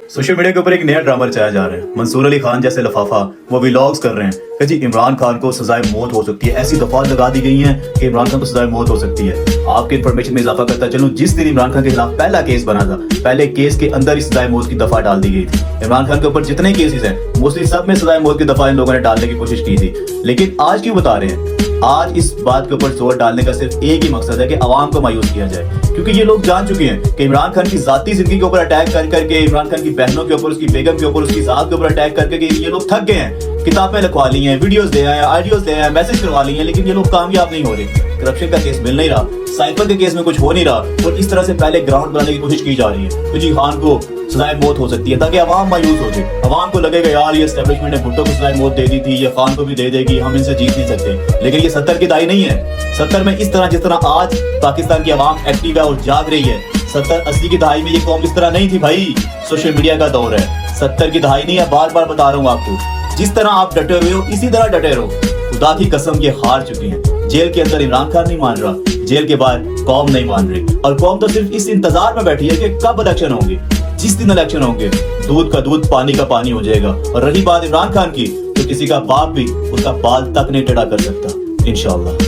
Social media के ऊपर एक नया ड्रामा चलाया जा रहा है। मंसूर अली खान जैसे लफाफा वो व्लॉग्स कर रहे हैं कि जी इमरान खान को सजाए मौत हो सकती है। ऐसी दफात लगा दी गई हैं कि इमरान खान को सजाए मौत हो सकती है। आपके इन्फॉर्मेशन में इजाफा करता चलूं, जिस दिन इमरान खान के खिलाफ पहला केस बना था, पहले केस के अंदर ही सजाए मौत की दफा डाल दी गई थी। इमरान खान के ऊपर जितने केसेस हैं मोस्टली सब में सजाए मौत की दफा इन लोगों ने डालने की कोशिश की थी। लेकिन आज क्यों बता रहे हैं? आज इस बात के ऊपर जोर डालने का सिर्फ एक ही मकसद है कि अवाम को मायूस किया जाए, क्योंकि ये लोग जान चुके हैं कि इमरान खान की जाती जिंदगी के ऊपर अटैक कर करके, इमरान खान की बहनों के ऊपर, उसकी बेगम के ऊपर, उसकी जात के ऊपर अटैक करके ये लोग थक गए हैं। किताबें लिखवा ली हैं, वीडियोस ले आए, आइडियोस ले आए, मैसेज करवा ली हैं, लेकिन ये लोग कामयाब नहीं हो रहे। करप्शन का केस मिल नहीं रहा, साइफर के केस में कुछ हो नहीं रहा, और इस तरह से पहले ग्राउंड बनाने की कोशिश की जा रही है कि जी खान को सजाए मौत हो सकती है, ताकि अवाम मायूस हो जाए। अवाम को लगेगा यार ये एस्टेब्लिशमेंट ने भुट्टो को सजाए मौत दे दी थी, ये खान को भी दे देगी, हम इनसे जीत नहीं सकते। लेकिन ये 70 की दहाई नहीं है। 70 में इस तरह जिस तरह आज पाकिस्तान की अवाम एक्टिव है और जाग रही है, 70-80 की दहाई में ये कौम इस तरह नहीं थी भाई। सोशल मीडिया का दौर है, 70 की दहाई नहीं है, बार बार बता रहा हूँ आपको। जिस तरह आप डटे हुए हो इसी तरह डटे रहो। खुदा की कसम ये हार चुके हैं। जेल के अंदर इमरान खान नहीं मान रहा, जेल के बाहर कौम नहीं मान रही, और कौम तो सिर्फ इस इंतजार में बैठी है कि कब इलेक्शन होंगे। जिस दिन इलेक्शन होंगे दूध का दूध पानी का पानी हो जाएगा। और रही बात इमरान खान की, तो किसी का बाप भी उसका बाल तक नहीं टेढ़ा कर सकता इंशाअल्लाह।